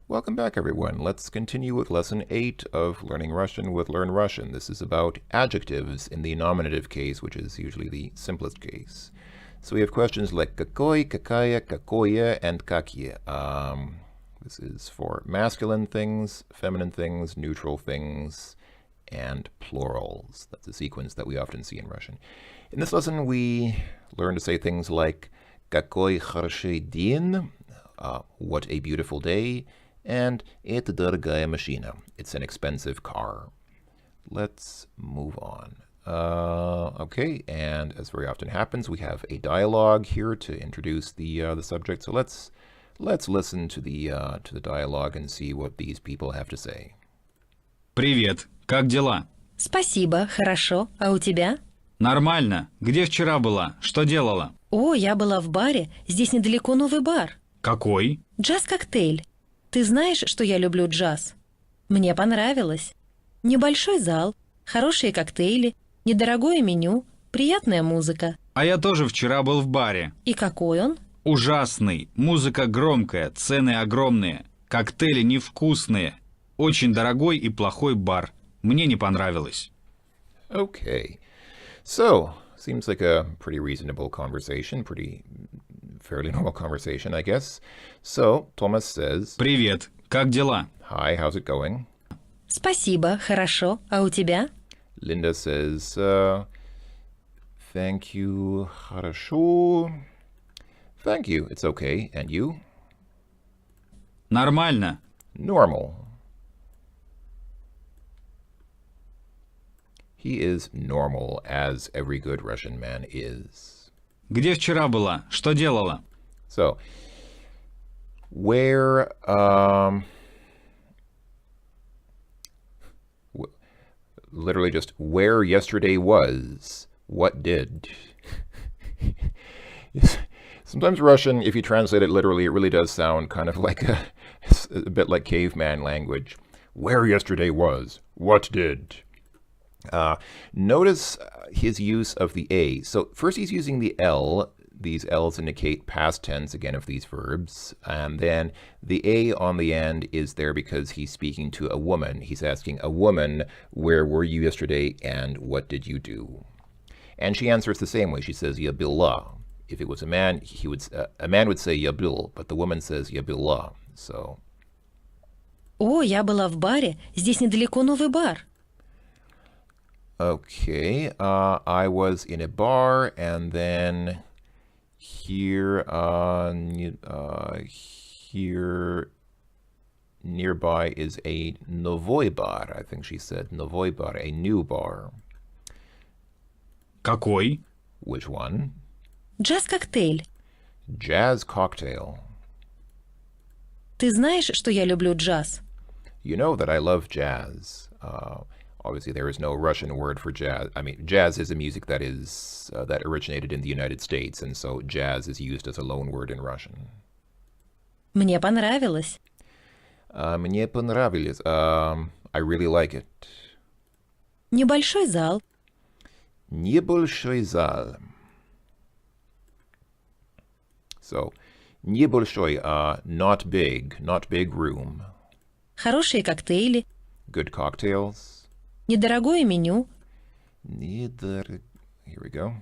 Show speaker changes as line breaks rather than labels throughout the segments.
Welcome back, everyone. Let's continue with Lesson 8 of Learning Russian with Learn Russian. This is about adjectives in the nominative case, which is usually the simplest case. So we have questions like какой, какая, какое, and какие. This is for masculine things, feminine things, neutral things, and plurals. That's a sequence that we often see in Russian. In this lesson, we learn to say things like какой хороший день, what a beautiful day, and это дорогая машина. It's an expensive car. Let's move on. Okay, and as very often happens, we have a dialogue here to introduce the subject. So let's listen to the dialogue and see what these people have to say.
Привет, как дела?
Спасибо, хорошо. А у тебя?
Нормально. Где вчера была? Что делала?
О, я была в баре. Здесь недалеко новый бар.
Какой?
Джаз-коктейль. Ты знаешь, что я люблю джаз? Мне понравилось. Небольшой зал, хорошие коктейли, недорогое меню, приятная музыка.
А я тоже вчера был в баре.
И какой он?
Ужасный. Музыка громкая, цены огромные. Коктейли невкусные. Очень дорогой и плохой бар. Мне не понравилось.
Okay, so seems like a pretty reasonable conversation, fairly normal conversation, I guess. So Thomas says,
Привет, как дела?
"Hi, how's it going?"
Спасибо, хорошо. А у тебя?
Linda says, "Thank you, хорошо." Thank you, it's okay. And you?
Нормально.
Normal. He is normal, as every good Russian man is.
Где вчера была? Что делала?
So, where, literally just where yesterday was, what did. Sometimes Russian, if you translate it literally, it really does sound kind of like a bit like caveman language. Where yesterday was, what did. Notice his use of the A. So first he's using the L. These L's indicate past tense, again, of these verbs. And then the A on the end is there because he's speaking to a woman. He's asking a woman, where were you yesterday and what did you do? And she answers the same way. She says, я была. If it was a man, a man would say я был, but the woman says я была. So.
О, я была в баре. Здесь недалеко новый бар.
Okay, I was in a bar, and then here nearby is a новый bar. I think she said новый bar, a new bar.
Какой?
Which one?
Джаз-коктейль.
Jazz cocktail.
Ты знаешь, что я люблю джаз?
You know that I love jazz. Obviously, there is no Russian word for jazz. I mean, jazz is a music that originated in the United States, and so jazz is used as a loan word in Russian.
Мне понравилось.
Мне понравилось. I really like it.
Небольшой зал.
Небольшой зал. So, небольшой, not big room.
Хорошие коктейли.
Good cocktails.
Недорогое меню.
Here we go.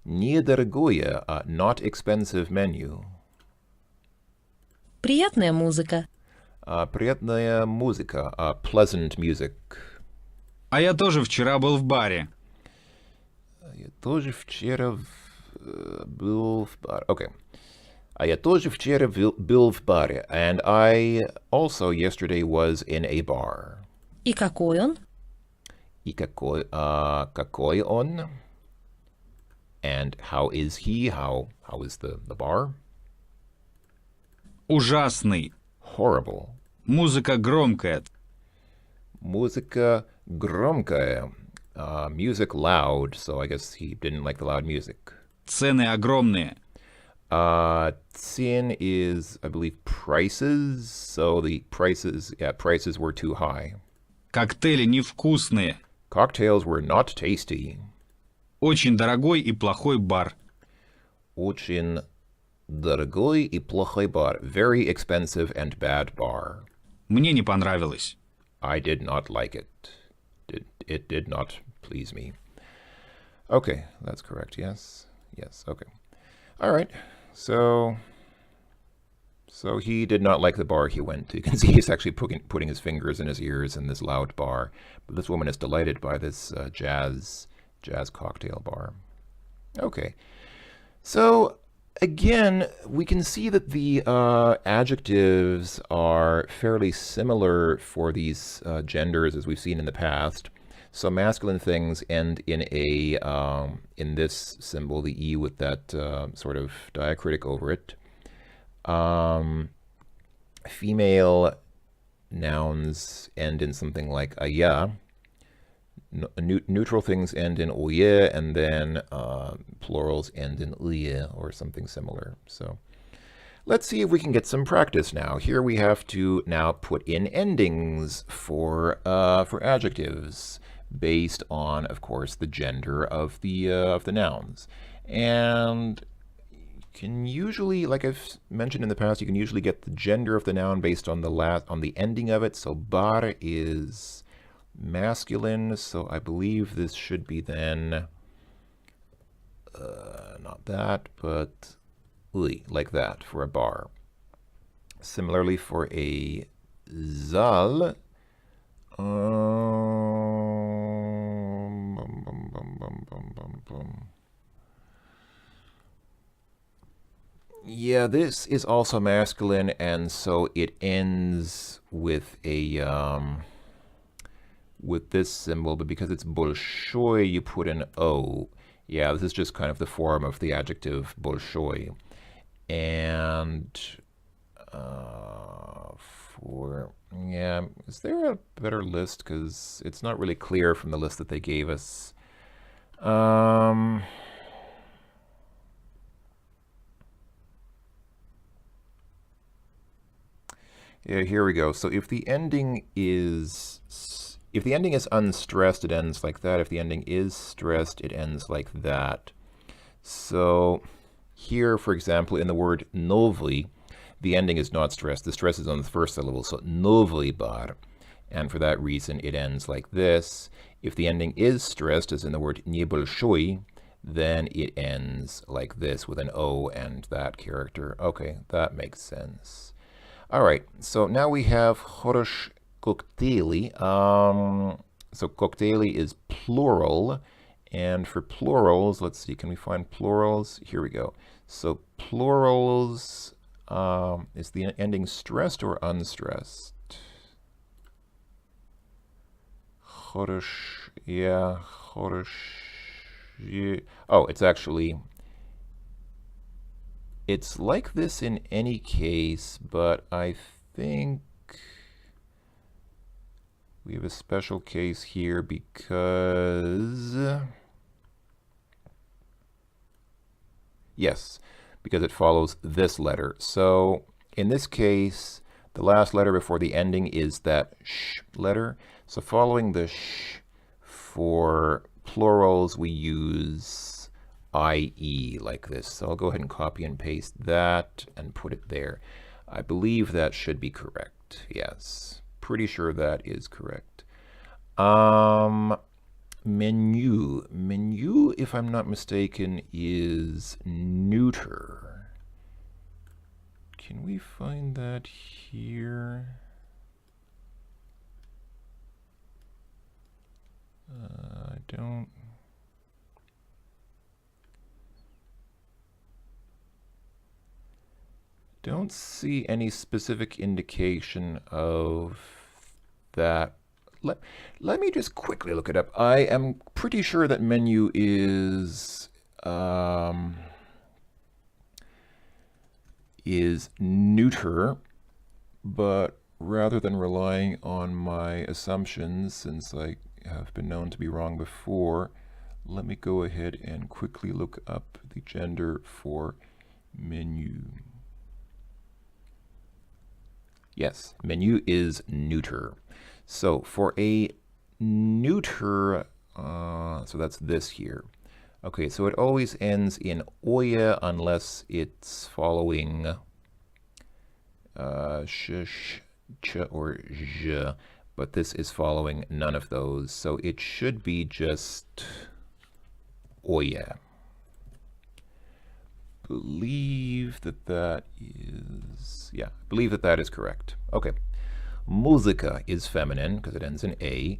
Недорогое, not expensive menu.
Приятная музыка.
Приятная музыка, pleasant music.
А я тоже вчера был в баре.
Я тоже вчера был в баре. Okay. А я тоже вчера был в баре. And I also yesterday was in a bar.
И какой он?
И какой он? And how is he? How is the bar?
Ужасный.
Horrible.
Музыка громкая.
Музыка громкая. Music loud, so I guess he didn't like the loud music.
Цены огромные.
Цен is, I believe, prices. So the prices were too high.
Коктейли невкусные.
Cocktails were not tasty.
Очень дорогой и плохой бар.
Очень Дорогой и плохой bar. Very expensive and bad bar.
Мне не понравилось.
I did not like it. It did not please me. Okay, that's correct. Yes. Yes. Okay. All right. So he did not like the bar he went to. You can see he's actually putting his fingers in his ears in this loud bar. But this woman is delighted by this jazz cocktail bar. Okay. So again, we can see that the adjectives are fairly similar for these genders as we've seen in the past. So masculine things end in a in this symbol, the E with that sort of diacritic over it. Female nouns end in something like aya. Neutral things end in oye, and then plurals end in uye or something similar. So let's see if we can get some practice now. Here we have to now put in endings for adjectives based on, of course, the gender of the nouns. And can usually, like I've mentioned in the past, you can usually get the gender of the noun based on the ending of it. So bar is masculine, so I believe this should be then not that, but like that for a bar. Similarly for a zal, yeah, this is also masculine, and so it ends with a with this symbol, but because it's bolshoi, you put an O. Yeah, this is just kind of the form of the adjective bolshoi. And is there a better list? Because it's not really clear from the list that they gave us. Yeah, here we go. So if the ending is unstressed, it ends like that. If the ending is stressed, it ends like that. So here, for example, in the word novy, the ending is not stressed. The stress is on the first syllable, so novy bar. And for that reason, it ends like this. If the ending is stressed, as in the word nebolshoi, then it ends like this with an O and that character. Okay, that makes sense. All right, so now we have chorosh kokteli. So kokteli is plural, and for plurals, let's see, can we find plurals? Here we go. So plurals, is the ending stressed or unstressed? Chorosh, yeah, chorosh. Yeah. Oh, it's actually, it's like this in any case, but I think we have a special case here because, yes, because it follows this letter. So in this case, the last letter before the ending is that sh letter. So following the sh for plurals, we use IE like this. So I'll go ahead and copy and paste that and put it there. I believe that should be correct. Yes, pretty sure that is correct. Menu, if I'm not mistaken, is neuter. Can we find that here? I don't see any specific indication of that. Let me just quickly look it up. I am pretty sure that menu is neuter, but rather than relying on my assumptions, since I have been known to be wrong before, let me go ahead and quickly look up the gender for menu. Yes, menu is neuter. So for a neuter, so that's this here. Okay, so it always ends in oya unless it's following sh, ch, or zh, but this is following none of those, so it should be just oya. Believe that that is, yeah, believe that that is correct. Okay. Musica is feminine because it ends in A.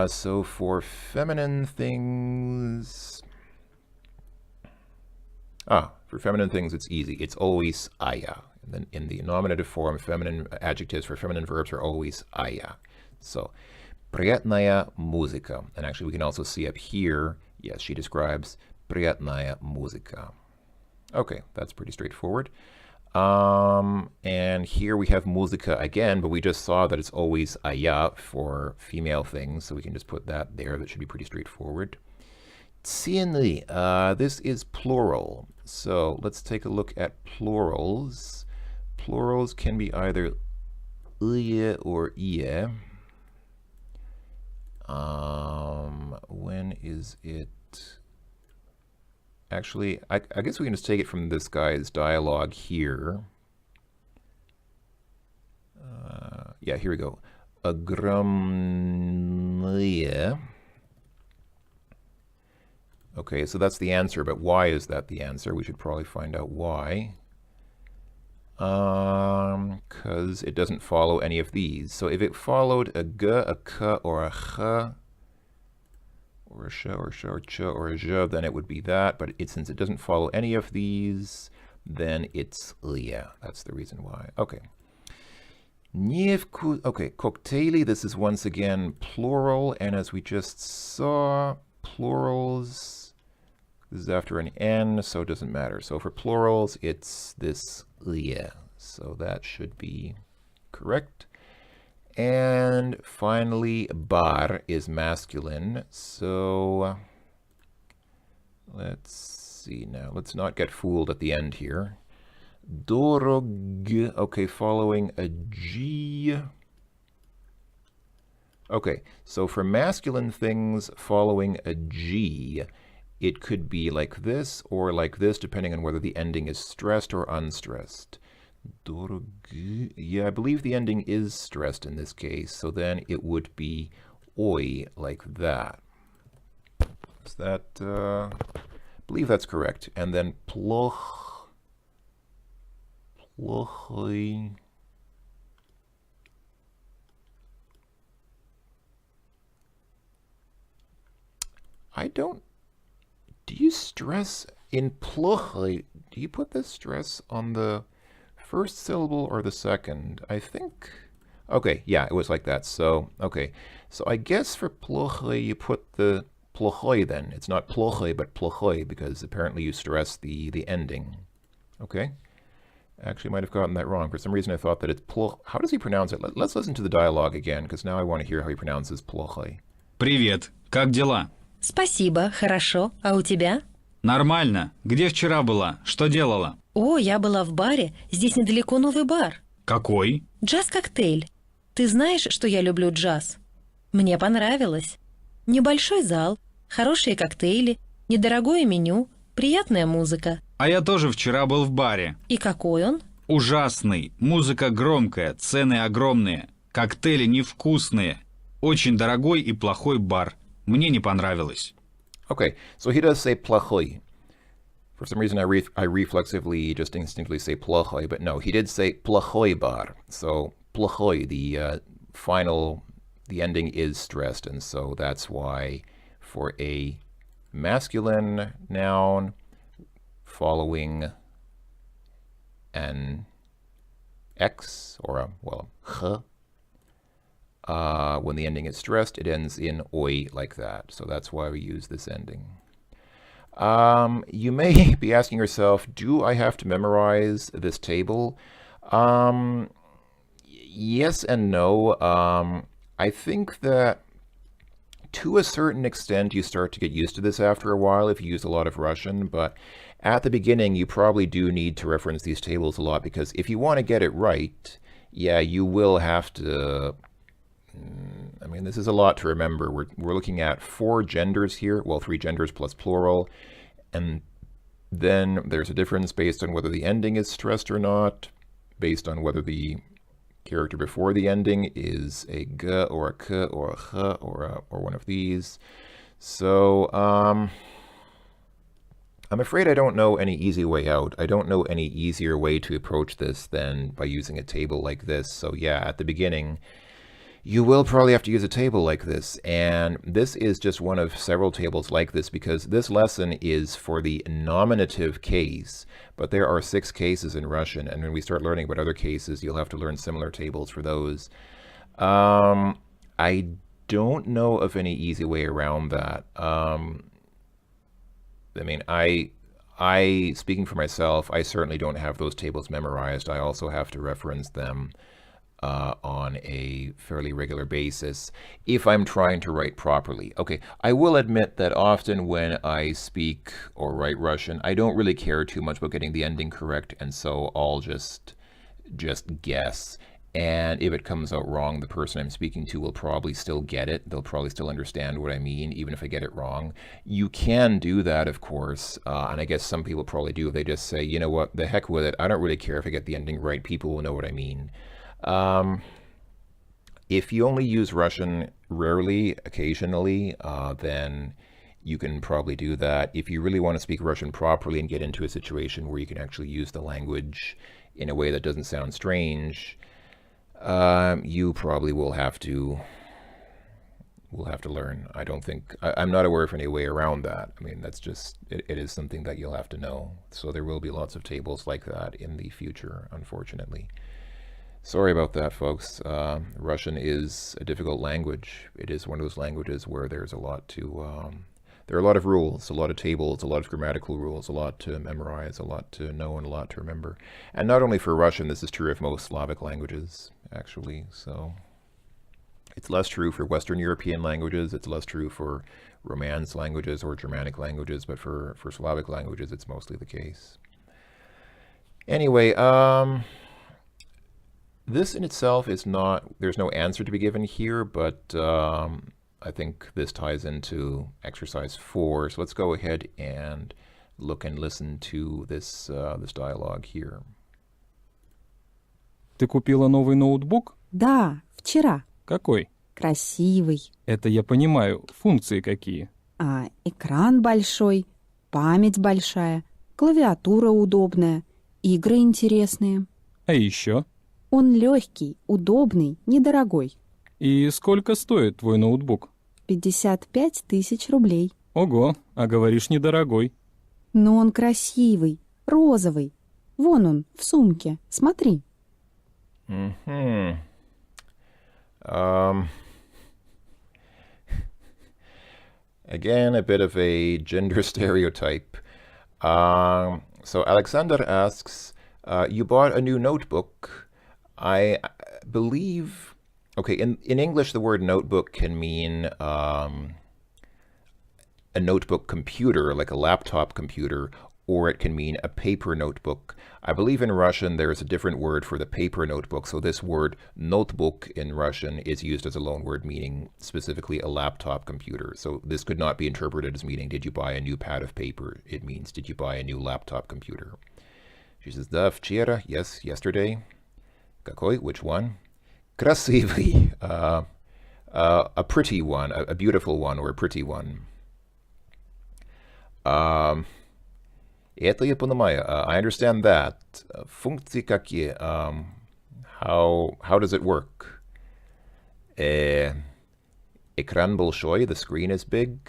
So for feminine things, for feminine things it's easy. It's always aya. And then in the nominative form, feminine adjectives for feminine verbs are always aya. So, приятная музыка. And actually we can also see up here, yes, she describes приятная музыка. Okay, that's pretty straightforward. And here we have musica again, but we just saw that it's always aya for female things, so we can just put that there. That should be pretty straightforward. Цены, this is plural. So let's take a look at plurals. Plurals can be either ie or ie. When is it? Actually, I guess we can just take it from this guy's dialogue here. Yeah, here we go. Огромные. Okay, so that's the answer, but why is that the answer? We should probably find out why. Because it doesn't follow any of these. So if it followed a g, a k, or a ch, or a sh, or sh, or ch, or a zh, then it would be that. But since it doesn't follow any of these, then it's lia. That's the reason why. Okay. Okay, коктейли, this is once again plural, and as we just saw, plurals, this is after an N, so it doesn't matter. So for plurals, it's this lia. So that should be correct. And finally, bar is masculine. So let's see now. Let's not get fooled at the end here. Дорог, okay, following a G. Okay, so for masculine things following a G, it could be like this or like this, depending on whether the ending is stressed or unstressed. Дорог, yeah, I believe the ending is stressed in this case, so then it would be oi, like that. Is that, I believe that's correct. And then плох, плохой. I don't, do you stress in плохой, do you put the stress on the first syllable or the second? I think, okay, yeah, it was like that. So, okay, so I guess for плохой you put the плохой then. It's not плохой but плохой because apparently you stress the ending. Okay. Actually, I might have gotten that wrong. For some reason, I thought that it's ploch. How does he pronounce it? Let's listen to the dialogue again, because now I want to hear how he pronounces плохой.
Привет, как дела?
Спасибо, хорошо. А у тебя?
Нормально. Где вчера была? Что делала?
О, я была в баре. Здесь недалеко новый бар.
Какой?
Джаз-коктейль. Ты знаешь, что я люблю джаз? Мне понравилось. Небольшой зал, хорошие коктейли, недорогое меню, приятная музыка.
А я тоже вчера был в баре.
И какой он?
Ужасный. Музыка громкая, цены огромные. Коктейли невкусные. Очень дорогой и плохой бар. Мне не понравилось.
Okay, so he does say плохой. For some reason, I reflexively just instinctively say плохой, but no, he did say плохой бар. So плохой, the ending is stressed, and so that's why for a masculine noun following an X or a ch, when the ending is stressed, it ends in oi like that. So that's why we use this ending. You may be asking yourself, do I have to memorize this table? Yes and no. I think that to a certain extent, you start to get used to this after a while if you use a lot of Russian, but at the beginning, you probably do need to reference these tables a lot, because if you want to get it right, yeah, you will have to I mean, this is a lot to remember. We're looking at 4 genders here, well, 3 genders plus plural, and then there's a difference based on whether the ending is stressed or not, based on whether the character before the ending is a g or a k or a ch or one of these. So I'm afraid I don't know any easy way out. I don't know any easier way to approach this than by using a table like this. So yeah, at the beginning, you will probably have to use a table like this. And this is just one of several tables like this because this lesson is for the nominative case. But there are 6 cases in Russian. And when we start learning about other cases, you'll have to learn similar tables for those. I don't know of any easy way around that. I mean, I speaking for myself, I certainly don't have those tables memorized. I also have to reference them on a fairly regular basis if I'm trying to write properly. Okay, I will admit that often when I speak or write Russian, I don't really care too much about getting the ending correct, and so I'll just guess. And if it comes out wrong, the person I'm speaking to will probably still get it. They'll probably still understand what I mean, even if I get it wrong. You can do that, of course, and I guess some people probably do. They just say, you know what, the heck with it. I don't really care if I get the ending right. People will know what I mean. If you only use Russian rarely, occasionally, then you can probably do that. If you really want to speak Russian properly and get into a situation where you can actually use the language in a way that doesn't sound strange, you probably will have to learn. I don't think, I'm not aware of any way around that. I mean, that's just, it is something that you'll have to know. So there will be lots of tables like that in the future, unfortunately. Sorry about that, folks. Russian is a difficult language. It is one of those languages where there's a lot to, there are a lot of rules, a lot of tables, a lot of grammatical rules, a lot to memorize, a lot to know, and a lot to remember. And not only for Russian, this is true of most Slavic languages, actually. So it's less true for Western European languages. It's less true for Romance languages or Germanic languages, but for Slavic languages, it's mostly the case. Anyway, this in itself is not, there's no answer to be given here, but I think this ties into exercise 4. So let's go ahead and look and listen to this dialogue here.
Ты купила новый ноутбук?
Да, вчера.
Какой?
Красивый.
Это я понимаю. Функции какие?
Экран большой, память большая, клавиатура удобная, игры интересные.
А еще?
Он легкий, удобный, недорогой.
И сколько стоит твой ноутбук?
55 тысяч рублей.
Ого, а говоришь, недорогой.
Но он красивый, розовый. Вон он, в сумке. Смотри.
Again, a bit of a gender stereotype. So Alexander asks, you bought a new notebook. I believe, okay, in English the word notebook can mean a notebook computer, like a laptop computer, or it can mean a paper notebook. I believe in Russian there's a different word for the paper notebook, so this word notebook in Russian is used as a loan word meaning specifically a laptop computer. So this could not be interpreted as meaning, did you buy a new pad of paper? It means, did you buy a new laptop computer? She says, да, вчера, yes, yesterday. Какой, which one? Красивый, a pretty one, a beautiful one, or a pretty one. Это я понимаю. I understand that. Функции какие? How does it work? Экран большой, the screen is big.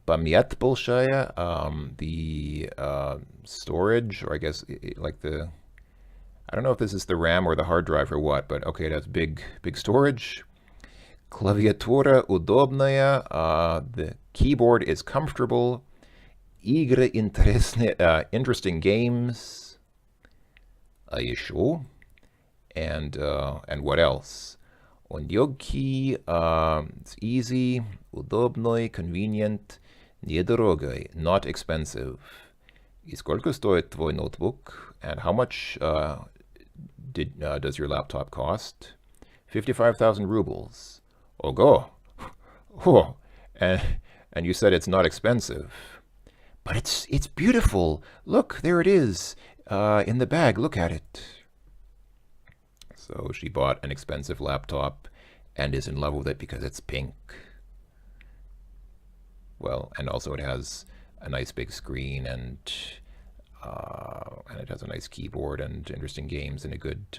Память большая, the storage, or I guess like the, I don't know if this is the RAM or the hard drive or what, but okay, that's big storage. Клавиатура удобная, the keyboard is comfortable. Игры интересные, interesting games. А еще, and what else? Он легкий, it's easy, удобный, convenient, недорогой, not expensive. И сколько стоит твой ноутбук? And how much does your laptop cost? 55,000 rubles. Ого. Oh, and you said it's not expensive. But it's beautiful. Look, there it is. In the bag, look at it. So she bought an expensive laptop and is in love with it because it's pink. Well, and also it has a nice big screen and it has a nice keyboard and interesting games and a good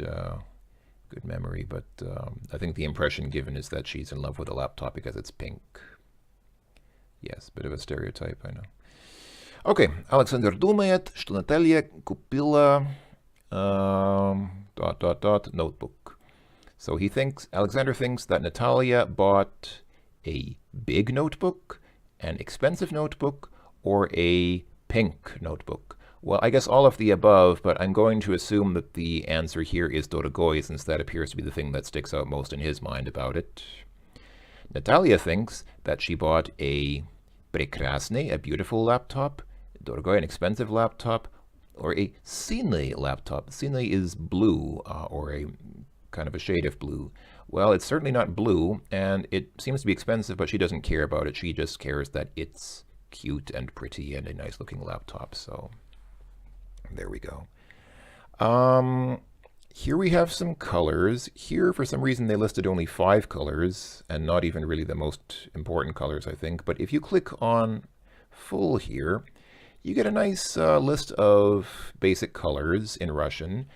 memory. But I think the impression given is that she's in love with a laptop because it's pink. Yes, bit of a stereotype, I know. Окей, Александр думает, что Наталья купила notebook. So Alexander thinks that Natalia bought a big notebook, an expensive notebook, or a pink notebook. Well, I guess all of the above, but I'm going to assume that the answer here is дорогой, since that appears to be the thing that sticks out most in his mind about it. Natalia thinks that she bought a прекрасный, a beautiful laptop, дорогой, an expensive laptop, or a синий laptop. Синий is blue, or a kind of a shade of blue. Well, it's certainly not blue, and it seems to be expensive, but she doesn't care about it. She just cares that it's cute and pretty and a nice-looking laptop, so there we go. Here we have some colors. Here, for some reason, they listed only 5 colors, and not even really the most important colors, I think. But if you click on full here, you get a nice list of basic colors in Russian,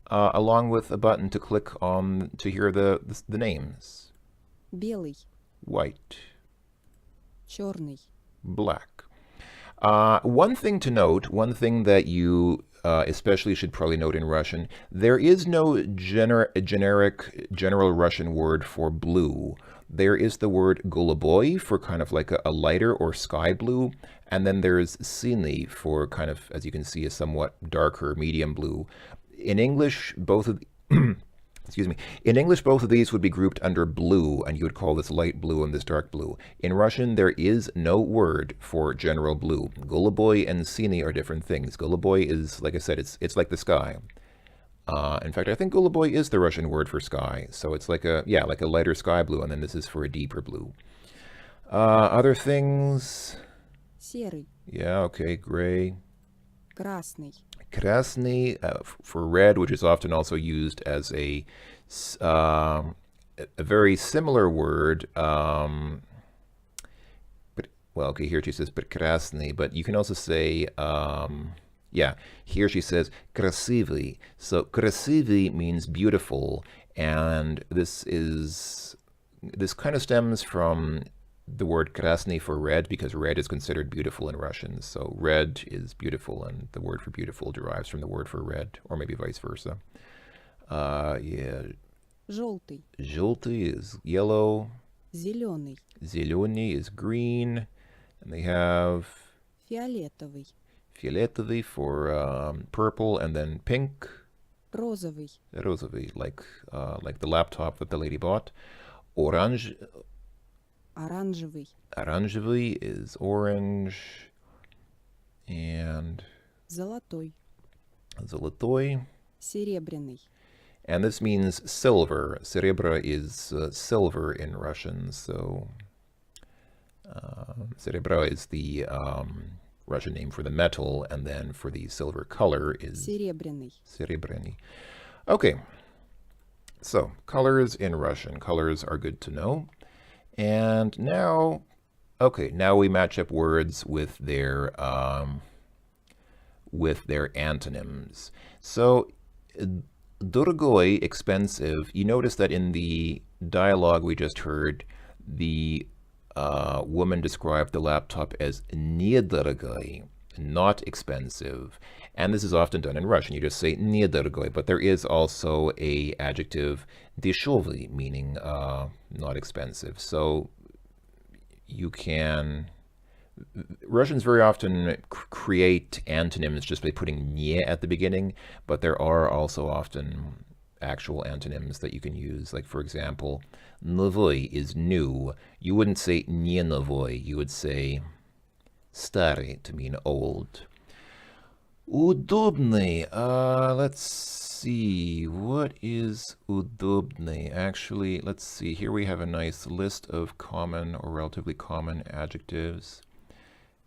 along with a button to click on to hear the names.
Белый,
White,
черный,
black. One thing to note, one thing that you especially should probably note in Russian, there is no generic general Russian word for blue. There is the word голубой for kind of like a lighter or sky blue, and then there's синий for kind of, as you can see, a somewhat darker medium blue. In English, both of In English, both of these would be grouped under blue, and you would call this light blue and this dark blue. In Russian, there is no word for general blue. Голубой and синий are different things. Голубой is, like I said, it's like the sky. In fact, I think голубой is the Russian word for sky. So it's like a lighter sky blue, and then this is for a deeper blue. Other things?
серый,
Yeah, okay, gray.
красный,
Krasny for red, which is often also used as a very similar word. But well, okay, here she says прекрасный, but you can also say, here she says красивый. So красивый means beautiful, and this kind of stems from the word krasny for red, because red is considered beautiful in Russian. So red is beautiful, and the word for beautiful derives from the word for red, or maybe vice versa.
желтый,
Желтый is yellow.
зеленый,
Зеленый is green. And they have
фиолетовый,
фиолетовый for purple, and then pink.
розовый,
Розовый, like the laptop that the lady bought. Orange.
оранжевый,
Оранжевый is orange, and
золотой,
золотой,
серебряный,
and this means silver. Серебро is silver in Russian, so серебро is the Russian name for the metal, and then for the silver color is
серебряный.
серебряный. Okay, so colors in Russian. Colors are good to know. And now we match up words with their antonyms. So, дорогой, expensive. You notice that in the dialogue we just heard, the woman described the laptop as недорогой, not expensive. And this is often done in Russian. You just say недорогой, but there is also a adjective дешевый, meaning not expensive. So Russians very often create antonyms just by putting не at the beginning, but there are also often actual antonyms that you can use. Like, for example, новый is new. You wouldn't say не новый. You would say старый to mean old. Удобный. Let's see. What is удобный? Actually, let's see. Here we have a nice list of common or relatively common adjectives.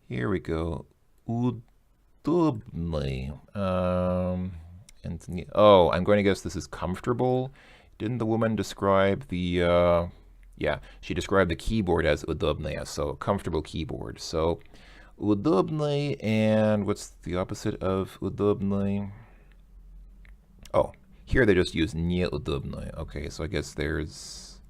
Here we go. Удобный. Oh, I'm going to guess this is comfortable. Didn't the woman describe the, yeah, she described the keyboard as удобная, so comfortable keyboard. So удобный, and what's the opposite of удобный? Oh, here they just use неудобный. Okay, so I guess this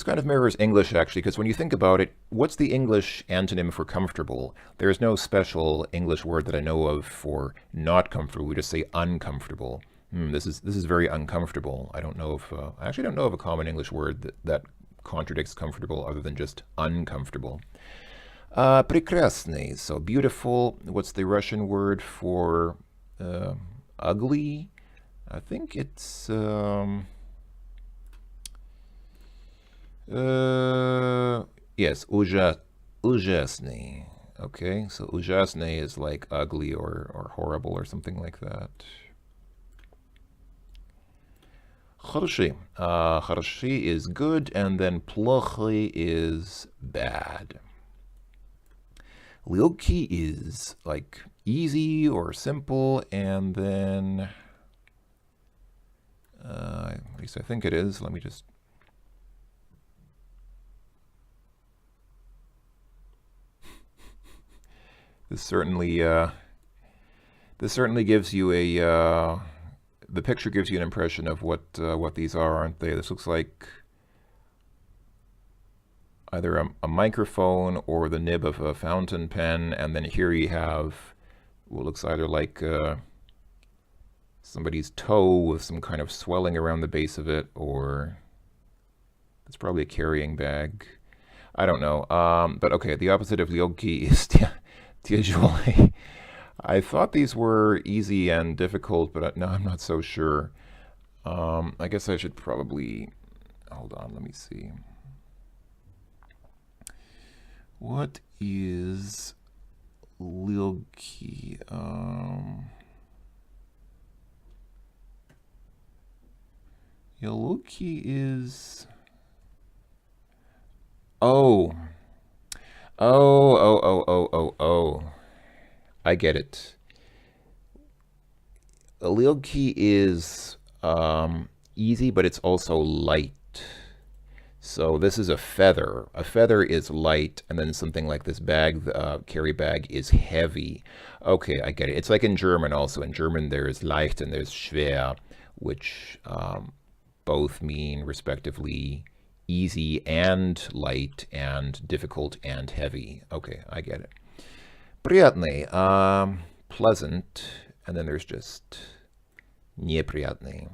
kind of mirrors English, actually, because when you think about it, what's the English antonym for comfortable? There's no special English word that I know of for not comfortable. We just say uncomfortable. This is very uncomfortable. I actually don't know of a common English word that contradicts comfortable other than just uncomfortable. Прекрасный, so beautiful. What's the Russian word for ugly? I think it's yes, ужасный. Okay, so ужасный is like ugly or horrible or something like that. Хороший. Хороший is good, and then плохой is bad. Легкий is like easy or simple, and then at least I think it is. Let me just this certainly gives you a the picture gives you an impression of what these are, aren't they? This looks like either a microphone or the nib of a fountain pen, and then here you have what looks either like somebody's toe with some kind of swelling around the base of it, or it's probably a carrying bag. I don't know. But okay, the opposite of lyoki is тяжелый. I thought these were easy and difficult, but now I'm not so sure. I guess I should probably hold on. Let me see. What is lyoki? Lyoki is. Oh. Oh. I get it. Lyoki is easy, but it's also light. So this is a feather. A feather is light, and then something like this bag, carry bag, is heavy. Okay, I get it. It's like in German also. In German there's leicht and there's schwer, which both mean respectively easy and light and difficult and heavy. Okay, I get it. Приятный, pleasant, and then there's just неприятный,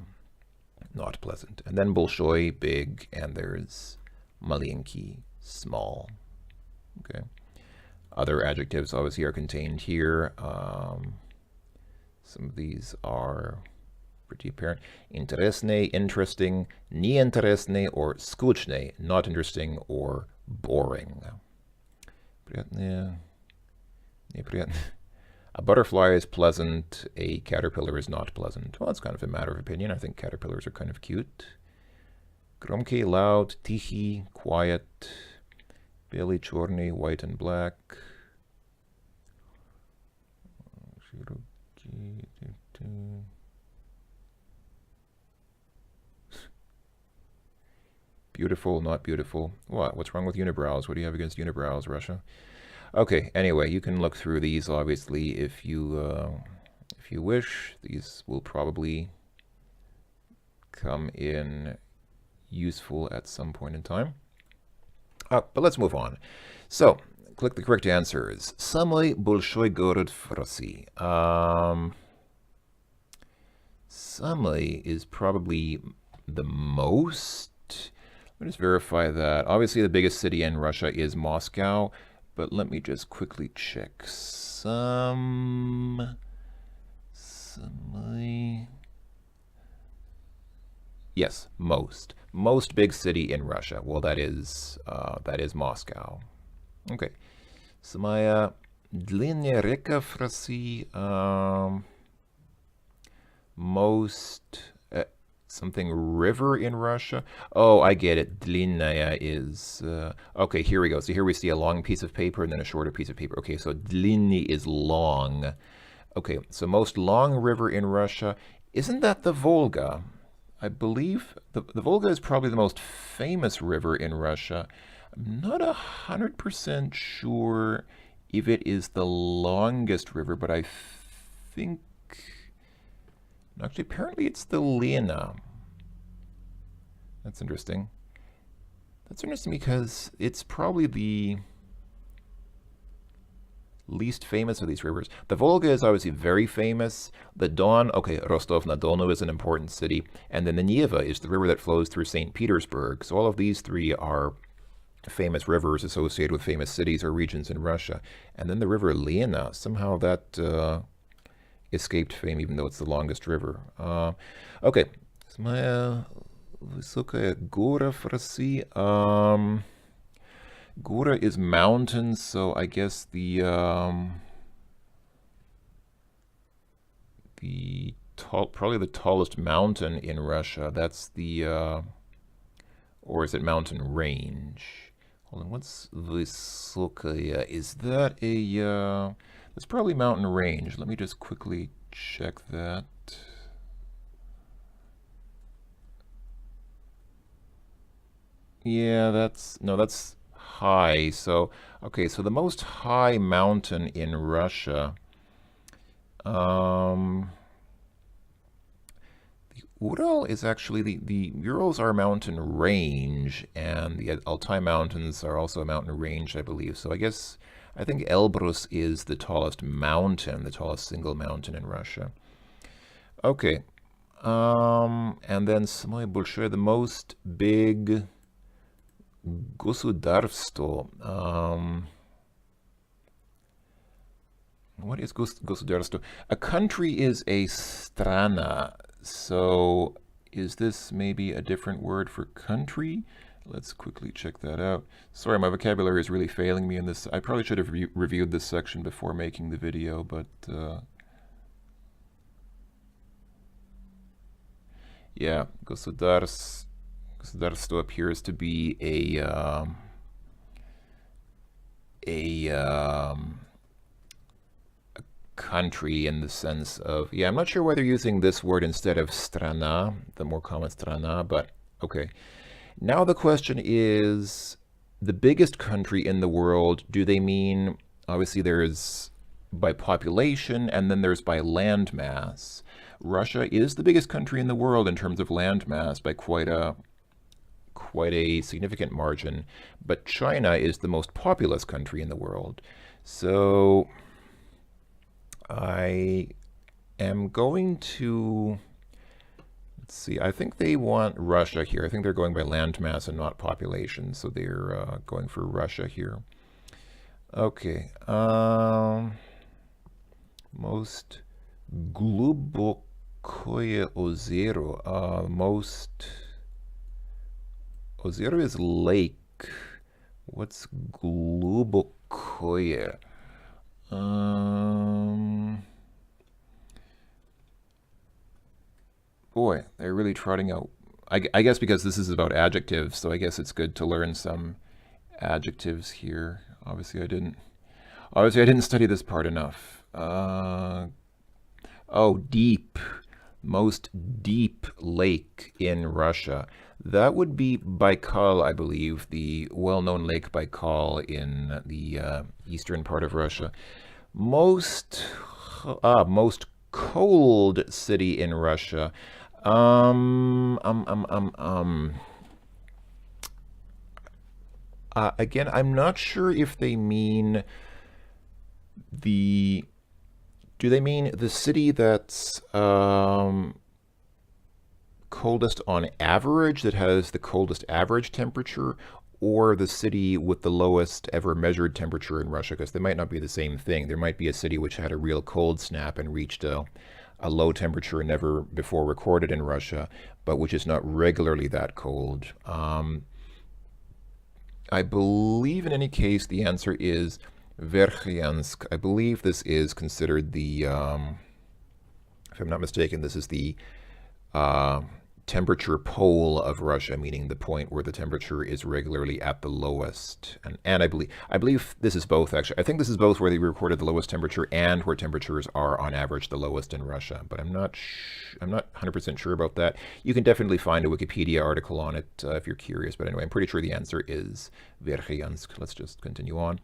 not pleasant. And then большой, big, and there's маленький, small. Okay. Other adjectives obviously are contained here. Some of these are pretty apparent. Интересный, interesting, неинтересный, or скучный, not interesting or boring. Приятный. A butterfly is pleasant, a caterpillar is not pleasant. Well, it's kind of a matter of opinion. I think caterpillars are kind of cute. Громкий, loud, тихий, quiet, белый, черный, white and black. Beautiful, not beautiful. What? What's wrong with unibrows? What do you have against unibrows, Russia? Okay, anyway, you can look through these, obviously, if you wish. These will probably come in useful at some point in time. But let's move on. So, click the correct answers. Самый большой город в России. Самый is probably the most. Let me just verify that. Obviously, the biggest city in Russia is Moscow. But let me just quickly check. Yes, most. Most big city in Russia. Well, that is Moscow. Okay. Самая Длинная река в России. Most something river in Russia. Oh, I get it. Длинная is okay. Here we go. So here we see a long piece of paper and then a shorter piece of paper. Okay, so длинный is long. Okay, so most long river in Russia. Isn't that the Volga? I believe the Volga is probably the most famous river in Russia. I'm not 100% sure if it is the longest river, but I think actually apparently it's the Lena. That's interesting. That's interesting because it's probably the least famous of these rivers. The Volga is obviously very famous. The Don, okay, Rostov-na-Donu is an important city. And then the Neva is the river that flows through St. Petersburg. So all of these three are famous rivers associated with famous cities or regions in Russia. And then the river Lena, somehow that escaped fame, even though it's the longest river. Okay. Самая высокая гора в России. Gora is mountains, so I guess probably the tallest mountain in Russia. That's the or is it mountain range? Hold on, what's высокая? Is that a that's probably mountain range. Let me just quickly check that. Yeah, that's high. So, okay, so the most high mountain in Russia, the Ural is actually, the Urals are a mountain range, and the Altai Mountains are also a mountain range, I believe. So I think Elbrus is the tallest mountain, the tallest single mountain in Russia. Okay, and then самое большое, the most big государство. What is государство? A country is a strana. So is this maybe a different word for country? Let's quickly check that out. Sorry, my vocabulary is really failing me in this. I probably should have reviewed this section before making the video, but yeah, государство appears to be a country in the sense of, yeah, I'm not sure whether using this word instead of strana, the more common strana, but okay. Now the question is, the biggest country in the world, do they mean, obviously there's by population and then there's by land mass. Russia is the biggest country in the world in terms of land mass by quite a significant margin, but China is the most populous country in the world. So I am going to, let's see, I think they want Russia here. I think they're going by land mass and not population, so they're going for Russia here. Okay. Most глубокое озеро. Озеро is lake. What's глубокое? Boy, they're really trotting out. I guess because this is about adjectives, so I guess it's good to learn some adjectives here. Obviously, I didn't study this part enough. Oh, deep. Most deep lake in Russia. That would be Baikal, I believe, the well-known Lake Baikal in the eastern part of Russia. Most cold city in Russia. Again, I'm not sure if they mean do they mean the city that's coldest on average, that has the coldest average temperature, or the city with the lowest ever measured temperature in Russia? Because they might not be the same thing. There might be a city which had a real cold snap and reached a low temperature never before recorded in Russia, but which is not regularly that cold. I believe in any case the answer is Verkhoyansk. I believe this is considered the, if I'm not mistaken, this is the temperature pole of Russia, meaning the point where the temperature is regularly at the lowest. And I believe this is both, actually. I think this is both where they recorded the lowest temperature and where temperatures are on average the lowest in Russia. But I'm not 100% sure about that. You can definitely find a Wikipedia article on it if you're curious. But anyway, I'm pretty sure the answer is Verkhoyansk. Let's just continue on.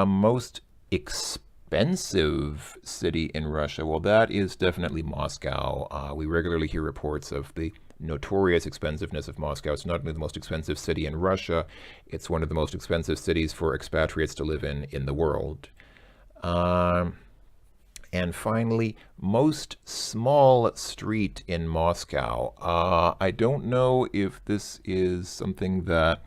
Most expensive city in Russia? Well, that is definitely Moscow. We regularly hear reports of the notorious expensiveness of Moscow. It's not only the most expensive city in Russia, it's one of the most expensive cities for expatriates to live in the world. And finally, most small street in Moscow. I don't know if this is something that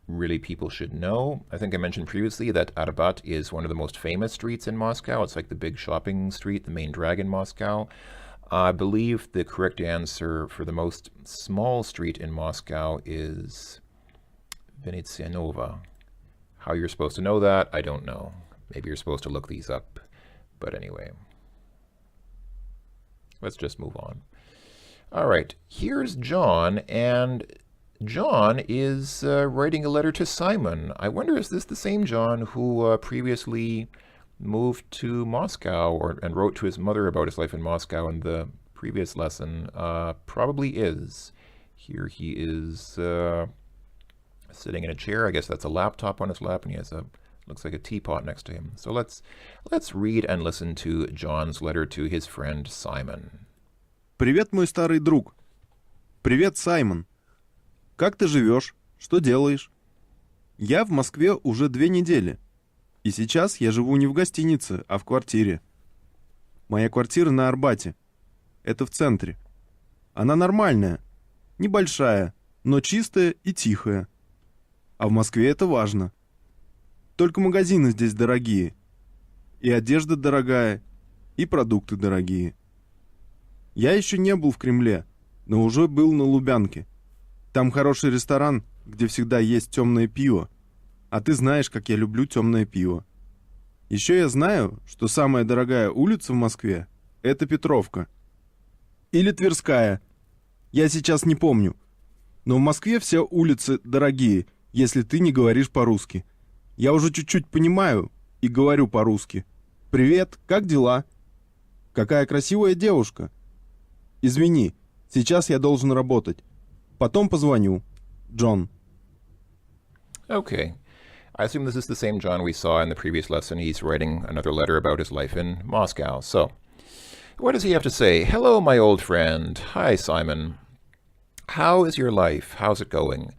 really people should know. I think I mentioned previously that Arbat is one of the most famous streets in Moscow. It's like the big shopping street, the main drag in Moscow. I believe the correct answer for the most small street in Moscow is Venetsianova. How you're supposed to know that, I don't know. Maybe you're supposed to look these up. But anyway, let's just move on. All right, here's John, and John is writing a letter to Simon. I wonder, is this the same John who previously moved to Moscow and wrote to his mother about his life in Moscow in the previous lesson? Probably is. Here he is sitting in a chair. I guess that's a laptop on his lap, and he has looks like a teapot next to him. So let's read and listen to John's letter to his friend Simon.
Привет, мой старый друг. Привет, Саймон. Как ты живешь? Что делаешь? Я в Москве уже 2 недели. И сейчас я живу не в гостинице, а в квартире. Моя квартира на Арбате. Это в центре. Она нормальная, небольшая, но чистая и тихая. А в Москве это важно. Только магазины здесь дорогие. И одежда дорогая, и продукты дорогие. Я еще не был в Кремле, но уже был на Лубянке. Там хороший ресторан, где всегда есть темное пиво. А ты знаешь, как я люблю темное пиво. Еще я знаю, что самая дорогая улица в Москве – это Петровка. Или Тверская. Я сейчас не помню. Но в Москве все улицы дорогие, если ты не говоришь по-русски. Я уже чуть-чуть понимаю и говорю по-русски. «Привет, как дела?» «Какая красивая девушка!» «Извини, сейчас я должен работать. Потом позвоню. Джон».
Okay. I assume this is the same John we saw in the previous lesson. He's writing another letter about his life in Moscow. So, what does he have to say? Hello, my old friend. Hi, Simon. How is your life? How's it going?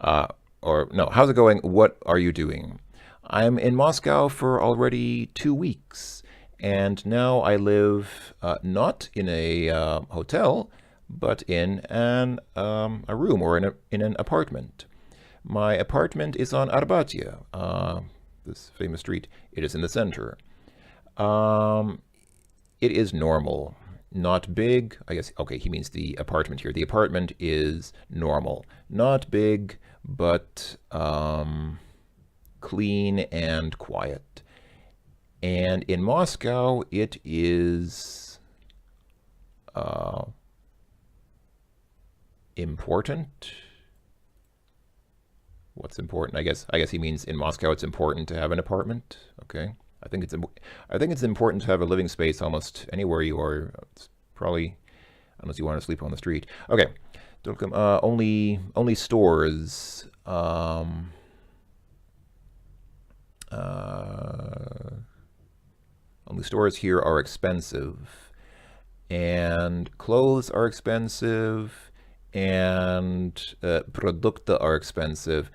How's it going? What are you doing? I'm in Moscow for already 2 weeks, and now I live not in a hotel, but in a room or in an apartment. My apartment is on Arbatya, this famous street. It is in the center. It is normal, not big. I guess, okay, he means the apartment here. The apartment is normal, not big, but clean and quiet. And in Moscow, it is important. What's important? I guess he means in Moscow it's important to have an apartment. Okay, I think it's important to have a living space almost anywhere you are. It's probably, unless you want to sleep on the street. Okay, only stores. Only stores here are expensive, and clothes are expensive, and produkta are expensive.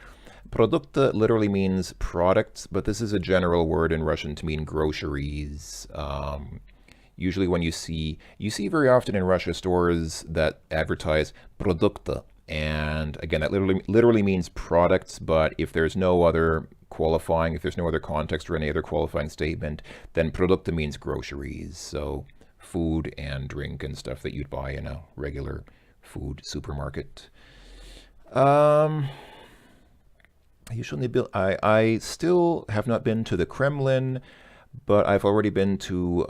Produkta literally means products, but this is a general word in Russian to mean groceries. Usually when you see very often in Russia stores that advertise produkta, and again, that literally means products, but if there's no other context or any other qualifying statement, then produkta means groceries, so food and drink and stuff that you'd buy in a regular food supermarket. I still have not been to the Kremlin, but I've already been to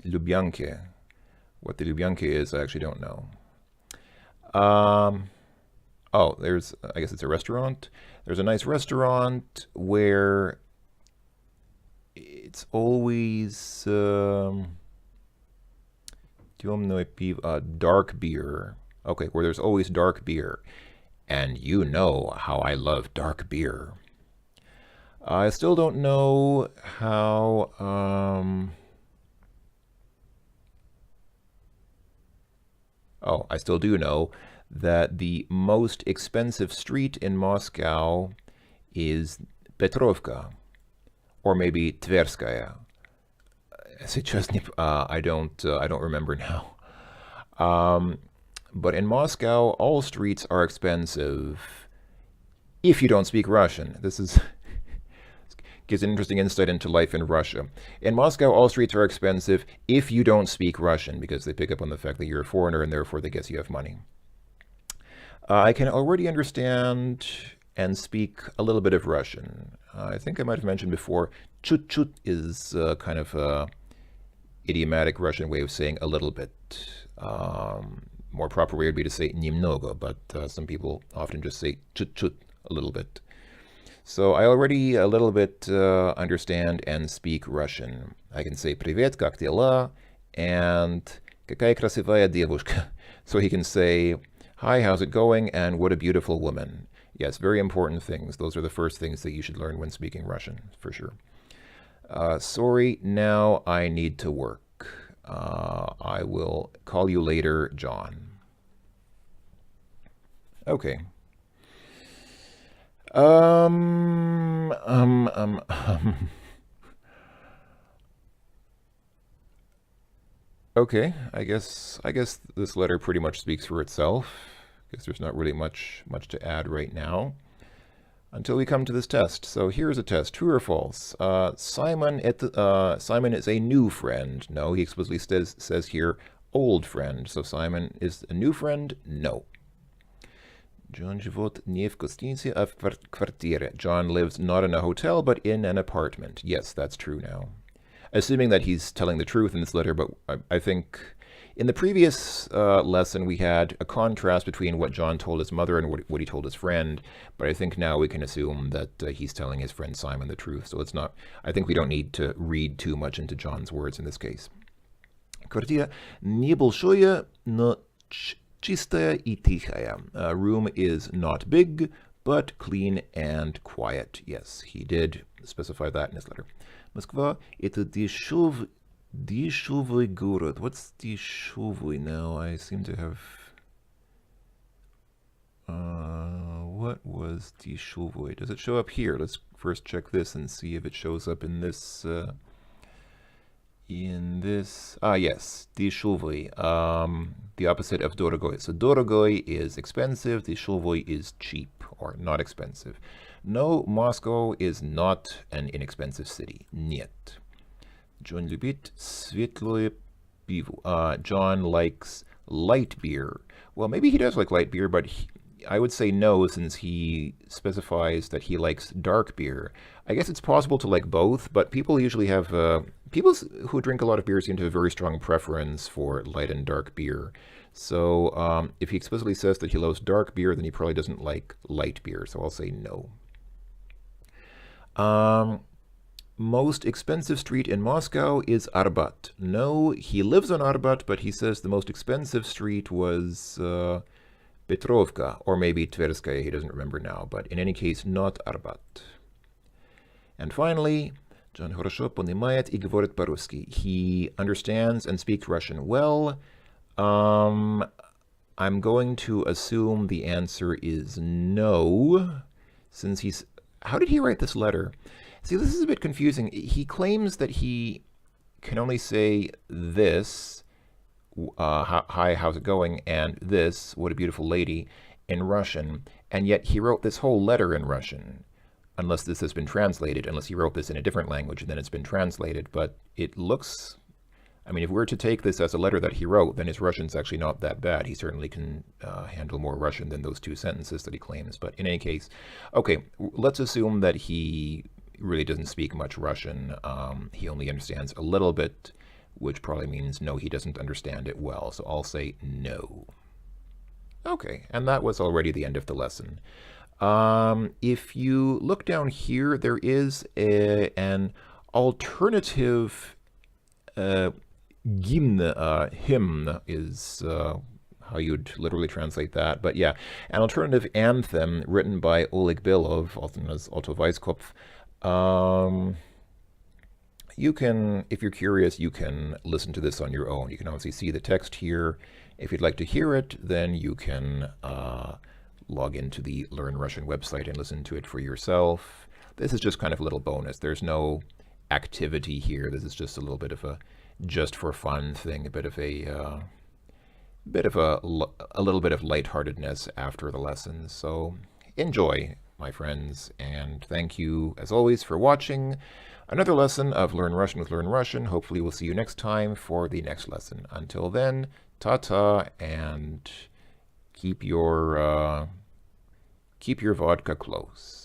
Lubyanka. What the Lubyanka is, I actually don't know. Oh, I guess it's a restaurant. There's a nice restaurant where it's always dark beer. Okay, where there's always dark beer. And you know how I love dark beer. I still don't know how... Oh, I still do know that the most expensive street in Moscow is Petrovka, or maybe Tverskaya. I don't remember now. But in Moscow, all streets are expensive if you don't speak Russian. This gives an interesting insight into life in Russia. In Moscow, all streets are expensive if you don't speak Russian, because they pick up on the fact that you're a foreigner and therefore they guess you have money. I can already understand and speak a little bit of Russian. I think I might have mentioned before, chut-chut is kind of a idiomatic Russian way of saying a little bit. More proper way would be to say немного, but some people often just say chut-chut, a little bit. So I already a little bit understand and speak Russian. I can say привет, как дела? And какая красивая девушка. So he can say, hi, how's it going? And what a beautiful woman. Yes, very important things. Those are the first things that you should learn when speaking Russian, for sure. Sorry, now I need to work. I will call you later, John. Okay. Okay, I guess this letter pretty much speaks for itself. I guess there's not really much to add right now until we come to this test. So here's a test, true or false. Simon is a new friend. No, he explicitly says here old friend. So Simon is a new friend? No. John живет не в гостинице, а в квартире. John lives not in a hotel, but in an apartment. Yes, that's true now. Assuming that he's telling the truth in this letter, but I think in the previous lesson we had a contrast between what John told his mother and what he told his friend, but I think now we can assume that he's telling his friend Simon the truth. So I think we don't need to read too much into John's words in this case. Квартира небольшое, но чистая и тихая. Room is not big, but clean and quiet. Yes, he did specify that in his letter. Москва – это дешевый город. What's дешевый now? I seem to have... what was дешевый? Does it show up here? Let's first check this and see if it shows up in this... yes, дешевый. The opposite of дорогой. So дорогой is expensive, дешевый is cheap or not expensive. No, Moscow is not an inexpensive city. Нет. John любит светлое пиво. John likes light beer. Well, maybe he does like light beer, but I would say no, since he specifies that he likes dark beer. I guess it's possible to like both, but people usually have... people who drink a lot of beer seem to have a very strong preference for light and dark beer. So if he explicitly says that he loves dark beer, then he probably doesn't like light beer, so I'll say no. Most expensive street in Moscow is Arbat. No, he lives on Arbat, but he says the most expensive street was Petrovka, or maybe Tverskaya, he doesn't remember now, but in any case, not Arbat. And finally, John хорошо понимает и говорит по-русски. He understands and speaks Russian well. I'm going to assume the answer is no, since he's... How did he write this letter? See, this is a bit confusing. He claims that he can only say this, hi, how's it going, and this, what a beautiful lady, in Russian, and yet he wrote this whole letter in Russian, unless this has been translated, unless he wrote this in a different language and then it's been translated, but it looks I mean, if we're to take this as a letter that he wrote, then his Russian's actually not that bad. He certainly can handle more Russian than those 2 sentences that he claims. But in any case, okay, let's assume that he really doesn't speak much Russian. He only understands a little bit, which probably means no, he doesn't understand it well. So I'll say no. Okay, and that was already the end of the lesson. If you look down here, there is an alternative hymn is how you'd literally translate that. But yeah, an alternative anthem written by Oleg Belov, also known as Otto Weisskopf. You can, if you're curious, you can listen to this on your own. You can obviously see the text here. If you'd like to hear it, then you can log into the Learn Russian website and listen to it for yourself. This is just kind of a little bonus. There's no activity here. This is just a little bit of a just for fun thing, a little bit of lightheartedness after the lesson. So enjoy, my friends, and thank you as always for watching another lesson of Learn Russian with Learn Russian. Hopefully we'll see you next time for the next lesson. Until then, ta-ta, and keep your vodka close.